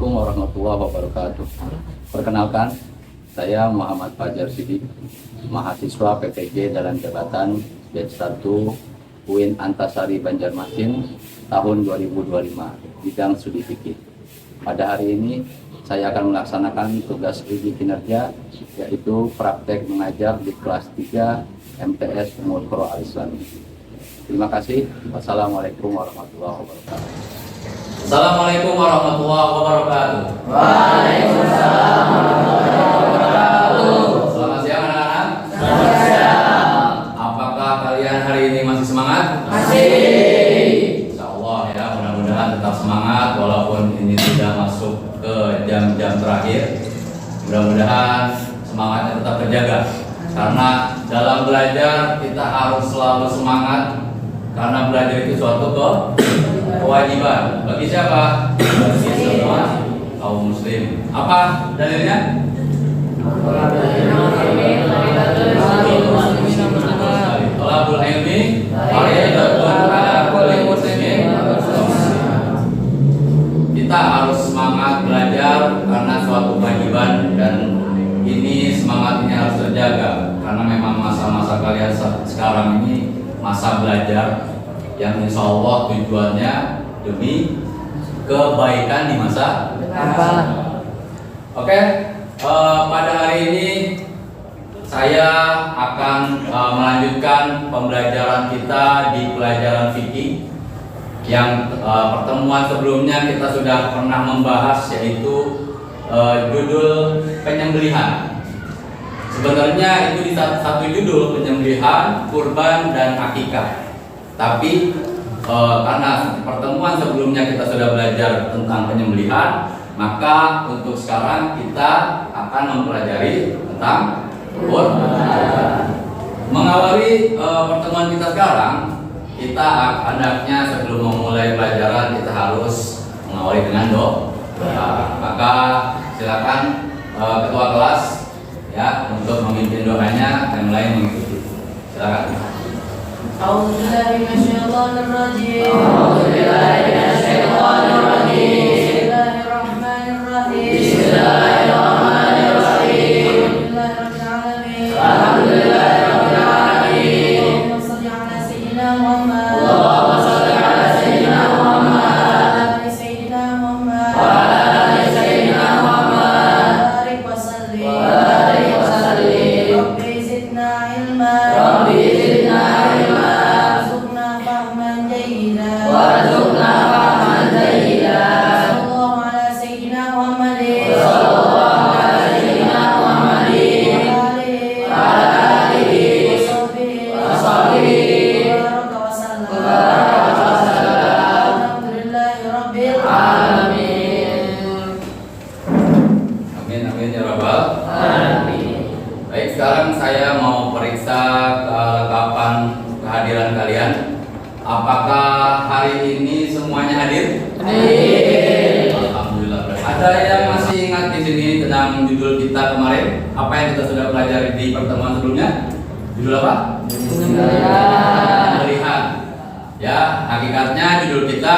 Assalamualaikum warahmatullahi wabarakatuh. Perkenalkan, saya Muhammad Fajar Sidik, mahasiswa PPG dalam jabatan batch 1 UIN Antasari Banjarmasin tahun 2025, bidang studi fikih. Pada hari ini, saya akan melaksanakan tugas uji kinerja, yaitu praktek mengajar di kelas 3 MTS Ummul Qura Al-Islami. Terima kasih. Wassalamualaikum warahmatullahi wabarakatuh. Assalamualaikum warahmatullahi wabarakatuh. Waalaikumsalam warahmatullahi wabarakatuh. Selamat siang anak-anak. Selamat siang. Apakah kalian hari ini masih semangat? Masih. Insya Allah ya, mudah-mudahan tetap semangat walaupun ini sudah masuk ke jam-jam terakhir. Mudah-mudahan semangatnya tetap terjaga. Karena dalam belajar kita harus selalu semangat. Karena belajar itu suatu kewajiban. Bagi siapa? Bagi semua kaum muslim. Apa dalilnya? Thalabul ilmi fardhatun 'ala kulli muslimin. Kita harus semangat belajar karena suatu kewajiban, dan ini semangat ini harus terjaga karena memang masa-masa kalian sekarang ini masa belajar yang insya Allah tujuannya demi kebaikan di masa depan. Oke, pada hari ini saya akan melanjutkan pembelajaran kita di pelajaran fikih yang pertemuan sebelumnya kita sudah pernah membahas, yaitu judul penyembelihan. Sebenarnya itu di satu judul, penyembelihan, kurban, dan akikah. Tapi karena pertemuan sebelumnya kita sudah belajar tentang penyembelihan, maka untuk sekarang kita akan mempelajari tentang kurban. Mengawali pertemuan kita sekarang, kita hendaknya sebelum memulai pelajaran kita harus mengawali dengan doa. Maka silakan ketua kelas ya untuk memimpin doanya, yang lain mengikuti. Silakan. A'udzubillahi minasyaitonirrajim. A'udzubillahi minasyaitonirrajim. Bismillahirrahmanirrahim. Bismillahirrahmanirrahim. Alhamdulillahirabbil alamin. Alhamdulillahirabbil alamin. Allahumma shalli ala sayyidina Muhammad. Allahumma shalli ala sayyidina Muhammad. Wa ala ali sayyidina Muhammad. Wa ala ali sayyidina Muhammad. Barik wa sallim. Barik wa sallim. Rabbi zidna ilma. Rabbi zidna ilma. Warzuqna fahman jayyida. Warzuqna fahman jayyida. Sallallahu ala sayyidina Muhammadin. Sallallahu ala sayyidina Muhammadin. Wa ala alihi wa sahbihi baraka wa sallam. Baraka wa sallam. Alhamdulillahi rabbil alamin. Amin amin ya rabbal. Amin. Baik, sekarang saya mau periksa kelengkapan kehadiran kalian. Apakah hari ini semuanya hadir? Hadir. Alhamdulillah. Ada yang masih ingat di sini tentang judul kita kemarin? Apa yang kita sudah pelajari di pertemuan sebelumnya? Judul apa? Penyembelihan. Ya, hakikatnya judul kita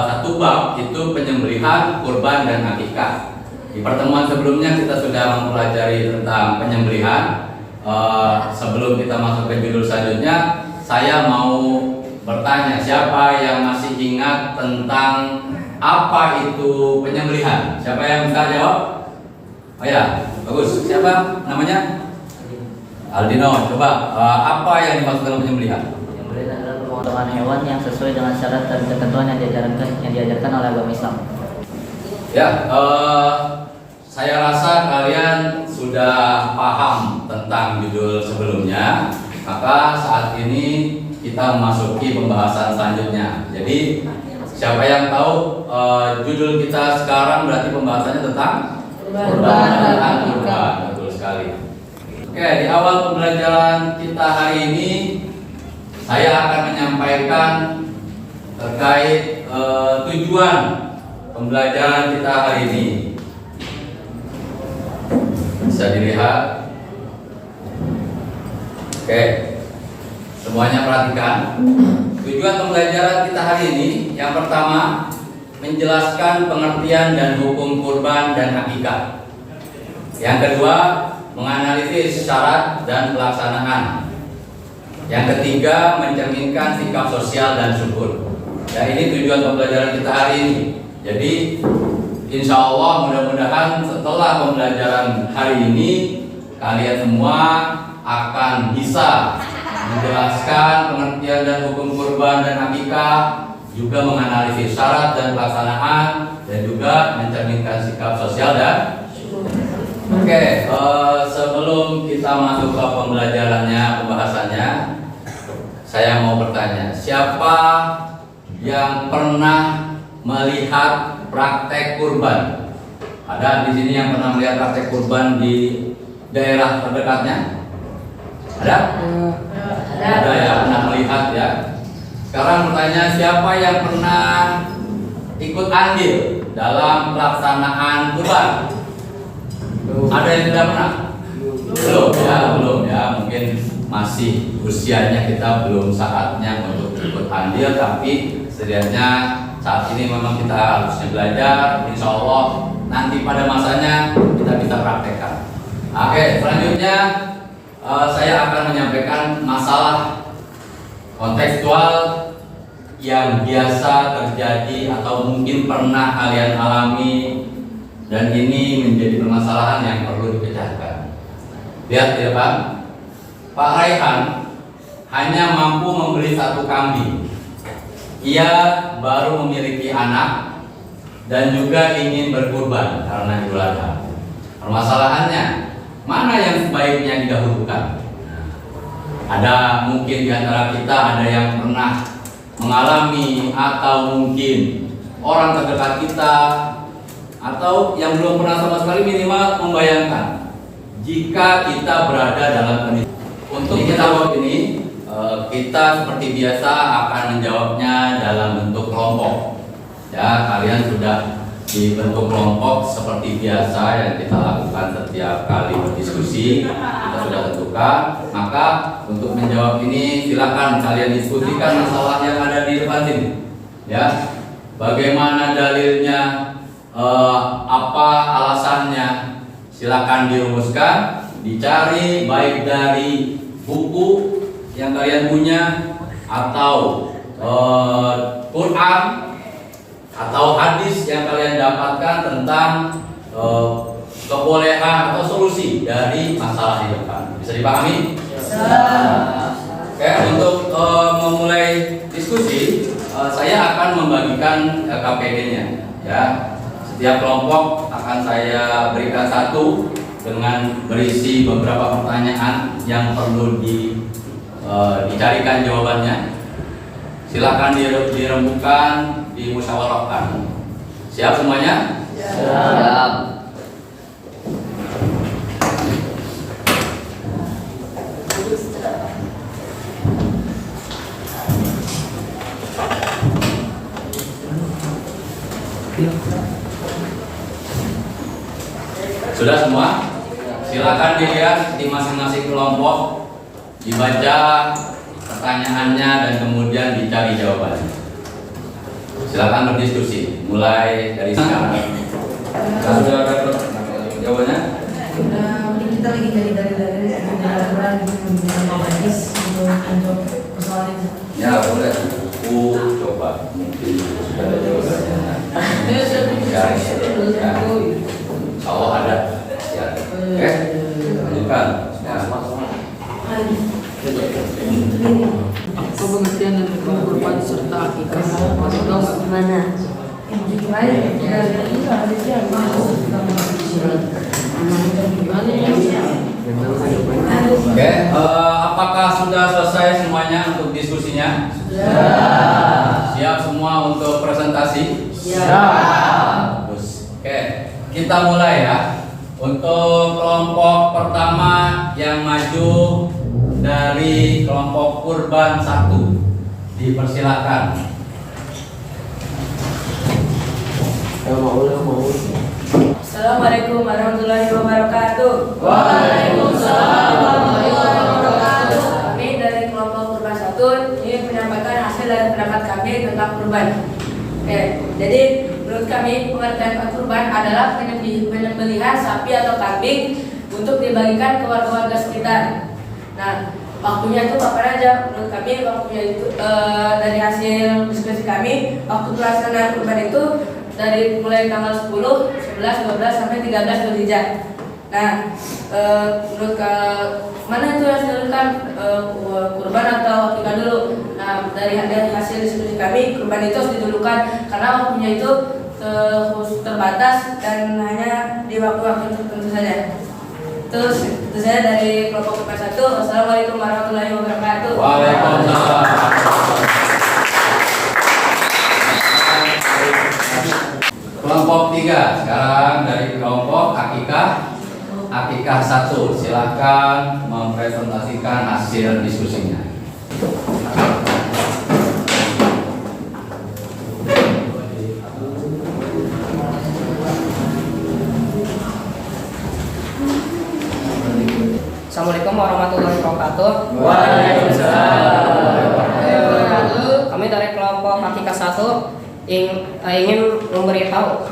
satu bab, itu penyembelihan, kurban, dan akikah. Di pertemuan sebelumnya kita sudah mempelajari tentang penyembelihan. Sebelum kita masuk ke judul selanjutnya, saya mau bertanya, siapa yang masih ingat tentang apa itu penyembelihan? Siapa yang bisa jawab? Oh ya, bagus. Siapa namanya? Aldino. Coba, apa yang dimaksud dengan penyembelihan? Penyembelihan adalah pemotongan hewan yang sesuai dengan syarat dan ketentuan yang diajarkan oleh agama Islam. Ya, saya rasa kalian sudah paham tentang judul sebelumnya. Maka saat ini kita memasuki pembahasan selanjutnya. Jadi siapa yang tahu judul kita sekarang berarti pembahasannya tentang kurban. Betul sekali. Oke, di awal pembelajaran kita hari ini saya akan menyampaikan terkait tujuan pembelajaran kita hari ini. Bisa dilihat. Oke, semuanya perhatikan. Tujuan pembelajaran kita hari ini, yang pertama, menjelaskan pengertian dan hukum kurban dan akikah. Yang kedua, menganalisis syarat dan pelaksanaan. Yang ketiga, mencerminkan sikap sosial dan syukur. Ya, ini tujuan pembelajaran kita hari ini. Jadi, insya Allah mudah-mudahan setelah pembelajaran hari ini kalian semua akan bisa menjelaskan pengertian dan hukum kurban dan akikah, juga menganalisis syarat dan pelaksanaan, dan juga mencerminkan sikap sosial dan Oke, sebelum kita masuk ke pembelajarannya, pembahasannya, saya mau bertanya, siapa yang pernah melihat praktek kurban? Ada di sini yang pernah melihat praktek kurban di daerah terdekatnya? Ada? Ada ya, pernah melihat ya. Sekarang pertanyaan, siapa yang pernah ikut andil dalam pelaksanaan kurban? Ada yang tidak pernah? Belum ya, mungkin masih usianya kita belum saatnya untuk ikut andil, tapi setidaknya saat ini memang kita harusnya belajar. Insya Allah nanti pada masanya kita bisa praktekkan. Oke, selanjutnya saya akan menyampaikan masalah kontekstual yang biasa terjadi atau mungkin pernah kalian alami, dan ini menjadi permasalahan yang perlu dipecahkan. Lihat di depan, Pak Raihan hanya mampu membeli 1 kambing. Ia baru memiliki anak dan juga ingin berkurban karena Idul Adha. Permasalahannya, mana yang sebaiknya didahulukan? Ada mungkin di antara kita ada yang pernah mengalami, atau mungkin orang terdekat kita, atau yang belum pernah sama sekali minimal membayangkan jika kita berada dalam kondisi. Untuk kita jawab ini, kita seperti biasa akan menjawabnya dalam bentuk kelompok. Ya, kalian sudah dibentuk kelompok seperti biasa yang kita lakukan setiap kali berdiskusi. Kita sudah tentukan. Maka untuk menjawab ini, silakan kalian diskusikan masalah yang ada di depan sini. Ya, bagaimana dalilnya? Apa alasannya? Silakan dirumuskan, dicari baik dari buku yang kalian punya, atau Quran, atau hadis yang kalian dapatkan tentang kebolehan atau solusi dari masalah di depan. Bisa dipahami? Oke, untuk memulai diskusi, saya akan membagikan KPD-nya. Ya. Setiap kelompok akan saya berikan 1 dengan berisi beberapa pertanyaan yang perlu dicarikan jawabannya. Silakan dirembukan, dimusyawarahkan. Siap semuanya? Siap. Sudah semua? Silakan dilihat di masing-masing kelompok, dibaca pertanyaannya dan kemudian dicari jawabannya. Silakan berdiskusi, mulai dari sekarang. Sudah ada jawabannya? Kita lagi dari hadis untuk persoalan itu. Ya boleh. Coba mungkin sudah ada jawabannya. Kalau ada, ya. Oke, lanjutkan. Ya. Apa pengertian dan hukum kurban serta akikah? Masih tahu nggak? Mana? Gimana? Oke, apakah sudah selesai semuanya untuk diskusinya? Siap semua untuk presentasi? Siap. Oke, kita mulai ya. Untuk kelompok pertama yang maju dari kelompok kurban 1, dipersilakan. Assalamualaikum warahmatullahi wabarakatuh. Waalaikumsalam warahmatullahi wabarakatuh. Kami dari kelompok kurban 1 ingin menyampaikan hasil dari pendapat kami tentang kurban. Oke. Jadi menurut kami pengertian kurban adalah penyembelihan sapi atau kambing untuk dibagikan ke warga-warga sekitar. Nah, waktunya itu kapan aja? Menurut kami waktunya itu dari hasil diskusi kami, waktu pelaksanaan kurban itu dari mulai tanggal 10, 11, 12 sampai 13 Zulhijjah. Nah, menurut mana itu yang dilakukan kurban atau akikah dulu? Nah, dari hasil diskusi kami, kurban itu harus didulukan karena waktunya itu terbatas dan hanya di waktu-waktu tertentu saja. Terus itu saya dari kelompok kurban 1. Wassalamualaikum warahmatullahi wabarakatuh. Waalaikumsalam. Kelompok 3 sekarang dari kelompok akikah 1. Silakan mempresentasikan hasil diskusinya. Assalamualaikum warahmatullahi wabarakatuh. Kami dari kelompok akikah 1 ingin memberitahu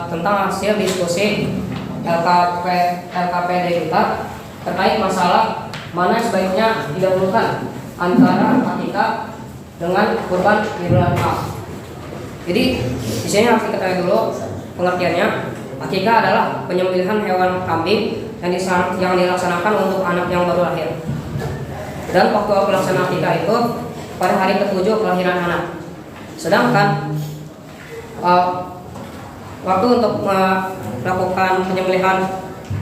tentang hasil diskusi LKPD kita terkait masalah mana sebaiknya didahulukan antara akikah dengan kurban Idul Adha. Jadi di sini harus diketahui dulu pengertiannya. Akikah adalah penyembelihan hewan kambing yang dilaksanakan untuk anak yang baru lahir. Dan waktu pelaksanaan akikah itu pada hari ke-7 kelahiran anak. Sedangkan waktu untuk melakukan penyembelihan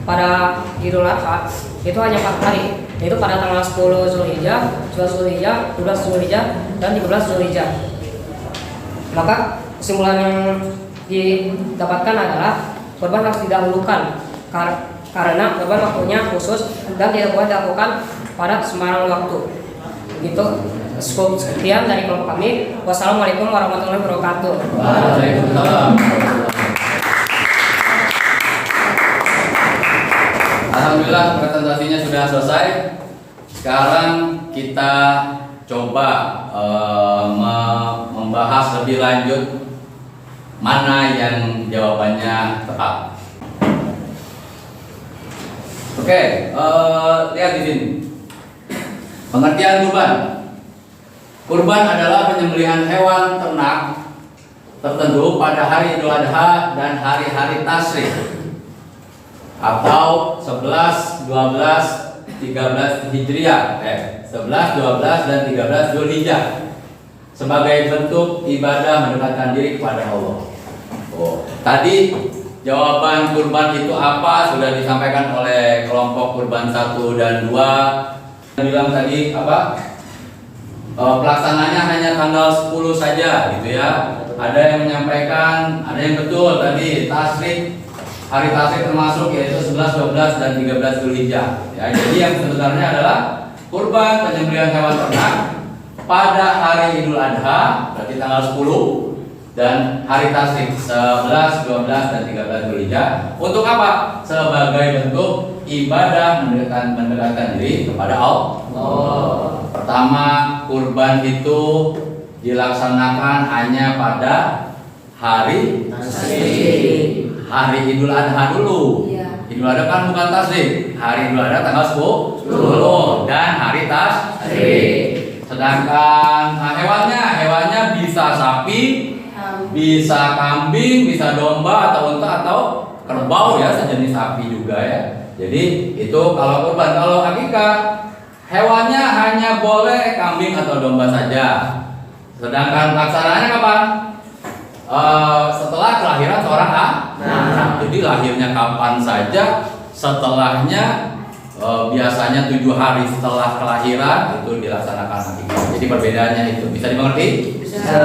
pada Idul Adha itu hanya 4 hari, yaitu pada tanggal 10 Zulhijjah, 11 Zulhijjah, 12 Zulhijjah, dan 13 Zulhijjah. Maka kesimpulan yang didapatkan adalah kurban harus didahulukan karena kurban waktunya khusus dan tidak boleh dilakukan pada sembarang waktu. Gitu. Sekian dari kelompok kami. Wassalamualaikum warahmatullahi wabarakatuh. Waalaikumsalam. Alhamdulillah presentasinya sudah selesai. Sekarang kita coba membahas lebih lanjut mana yang jawabannya tepat. Oke, lihat di sini. Pengertian kurban. Kurban adalah penyembelihan hewan ternak tertentu pada hari Idul Adha dan hari-hari tasyrik atau 11, 12, 13 Hijriah, 11, 12 dan 13 Zulhijjah sebagai bentuk ibadah mendekatkan diri kepada Allah. Tadi jawaban kurban itu apa sudah disampaikan oleh kelompok kurban 1 dan 2. Bilang tadi apa? Pelaksananya hanya tanggal 10 saja gitu ya. Ada yang menyampaikan, ada yang betul tadi tasyrik, hari tasyrik termasuk yaitu 11, 12 dan 13 Zulhijjah. Ya, jadi yang sebenarnya adalah kurban penyembelihan hewan ternak pada hari Idul Adha berarti tanggal 10 dan hari tasyrik 11, 12 dan 13 Zulhijjah. Untuk apa? Sebagai bentuk ibadah mendekatkan diri kepada Allah. Pertama, kurban itu dilaksanakan hanya pada hari Idul Adha dulu. Idul Adha kan bukan tasyrik. Hari Idul Adha tanggal 10 dan hari tasyrik. Sedangkan hewannya bisa sapi, bisa kambing, bisa domba atau unta atau kerbau ya, sejenis sapi juga ya. Jadi itu kalau kurban. Kalau akikah hewannya hanya boleh kambing atau domba saja. Sedangkan pelaksanaannya kapan? Setelah kelahiran seorang anak. Jadi lahirnya kapan saja, setelahnya biasanya 7 hari setelah kelahiran itu dilaksanakan akikah. Jadi perbedaannya itu bisa dimengerti? Bisa.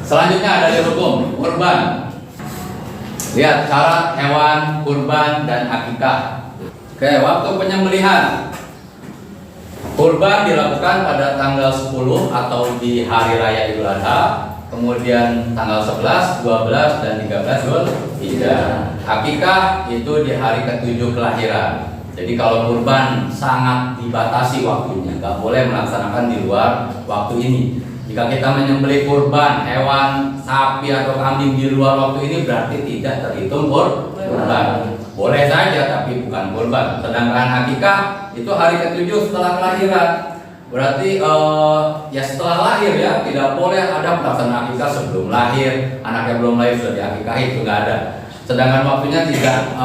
Selanjutnya ada di hukum kurban. Lihat syarat hewan kurban dan akikah. Oke, waktu penyembelihan. Kurban dilakukan pada tanggal 10 atau di hari raya Idul Adha, kemudian tanggal 11, 12 dan 13 Zulhijjah. Akikah itu di hari ke-7 kelahiran. Jadi kalau kurban sangat dibatasi waktunya, nggak boleh melaksanakan di luar waktu ini. Jika Jika kita menyembelih kurban hewan sapi atau kambing di luar waktu ini berarti tidak terhitung kurban. Boleh saja tapi bukan kurban. Sedangkan akikah itu hari ke-7 setelah kelahiran. Berarti ya setelah lahir ya, tidak boleh ada pelaksanaan akikah sebelum lahir. Anaknya belum lahir sudah diakikahi, itu nggak ada. Sedangkan waktunya tidak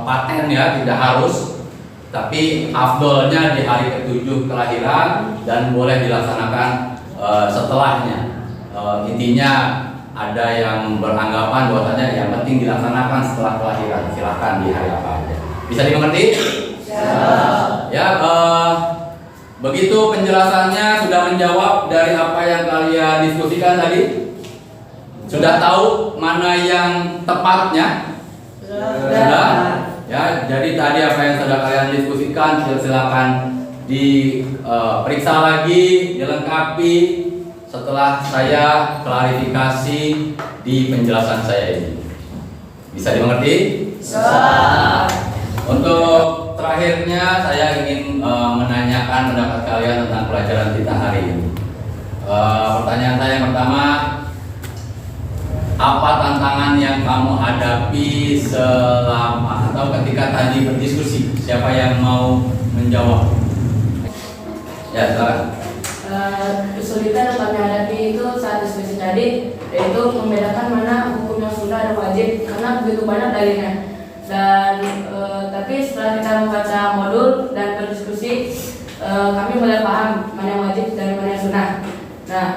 paten ya, tidak harus. Tapi afdolnya di hari ke-7 kelahiran dan boleh dilaksanakan setelahnya. Intinya ada yang beranggapan bahwasanya yang penting dilaksanakan setelah kelahiran. Silakan di hari apa aja. Bisa dimengerti? Ya, begitu penjelasannya sudah menjawab dari apa yang kalian diskusikan tadi. Sudah tahu mana yang tepatnya? Sudah. Ya, jadi tadi apa yang sudah kalian diskusikan silakan diperiksa lagi, dilengkapi setelah saya klarifikasi di penjelasan saya ini. Bisa dimengerti? Bisa. Untuk terakhirnya saya ingin menanyakan pendapat kalian tentang pelajaran kita hari ini. Pertanyaan saya yang pertama, apa tantangan yang kamu hadapi selama atau ketika tadi berdiskusi? Siapa yang mau menjawab? Ya, silakan. Kesulitan yang kami hadapi itu saat diskusi tadi, yaitu membedakan mana hukum yang sunnah dan wajib karena begitu banyak dalilnya. Dan tapi setelah kita membaca modul dan berdiskusi, kami mulai paham mana yang wajib dan mana yang sunnah. Nah,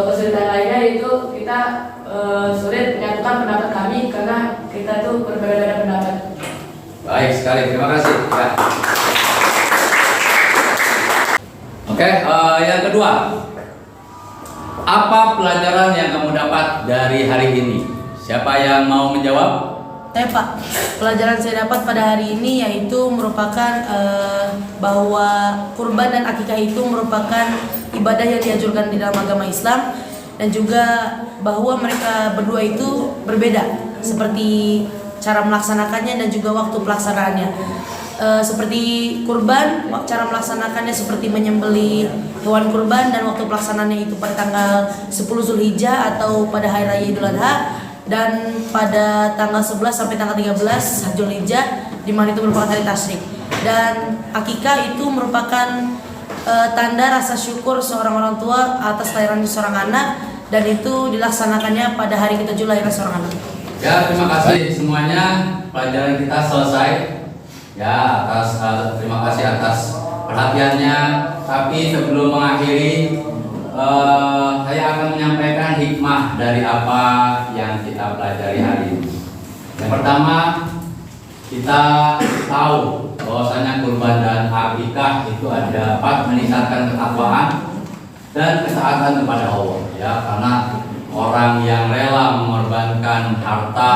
kesulitan lainnya itu kita sulit menyatukan pendapat kami karena kita tuh berbeda-beda pendapat. Baik sekali, terima kasih. Ya. Oke, yang kedua, apa pelajaran yang kamu dapat dari hari ini? Siapa yang mau menjawab? Pak, pelajaran saya dapat pada hari ini yaitu merupakan bahwa kurban dan akikah itu merupakan ibadah yang dianjurkan di dalam agama Islam, dan juga bahwa mereka berdua itu berbeda seperti cara melaksanakannya dan juga waktu pelaksanaannya. Seperti kurban, cara melaksanakannya seperti menyembelih hewan kurban dan waktu pelaksanaannya itu pada tanggal 10 Zulhijjah atau pada hari raya Idul Adha, dan pada tanggal 11 sampai tanggal 13 Zulhijjah di mana itu merupakan hari tasyrik. Dan akikah itu merupakan tanda rasa syukur seorang orang tua atas kelahiran seorang anak, dan itu dilaksanakannya pada hari ke-7 lahiran seorang anak. Ya, terima kasih semuanya. Pelajaran kita selesai. Ya, terima kasih atas perhatiannya. Tapi sebelum mengakhiri, saya akan menyampaikan hikmah dari apa yang kita pelajari hari ini. Yang pertama, kita tahu bahwasanya kurban dan akikah itu dapat meningkatkan ketakwaan dan ketaatan kepada Allah. Ya, karena orang yang rela mengorbankan harta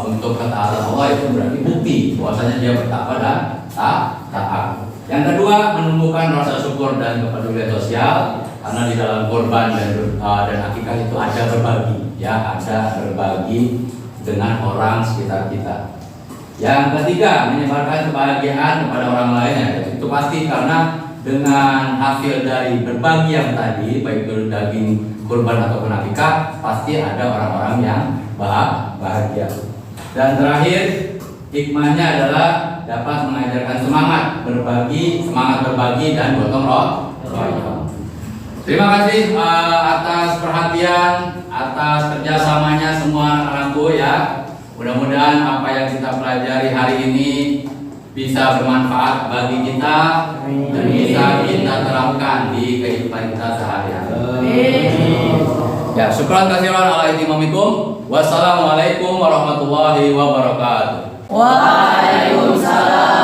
untuk ketaatan Allah itu berarti bukti bahwasanya dia bertakwa dan taat. Yang kedua, menumbuhkan rasa syukur dan kepedulian sosial, karena di dalam kurban dan akikah itu ada berbagi, ya, ada berbagi dengan orang sekitar kita. Yang ketiga, menyebarkan kebahagiaan kepada orang lain, ya, itu pasti karena dengan hasil dari berbagi yang tadi, baik itu daging kurban atau akikah, pasti ada orang-orang yang bahagia. Dan terakhir, hikmahnya adalah dapat mengajarkan semangat berbagi dan gotong royong. Terima kasih atas perhatian, atas kerjasamanya semua anak-anakku ya. Mudah-mudahan apa yang kita pelajari hari ini bisa bermanfaat bagi kita dan bisa kita terapkan di kehidupan kita sehari-hari. Ya, syukran katsiran ala ihtimamikum. Wassalamualaikum warahmatullahi wabarakatuh. Waalaikumsalam.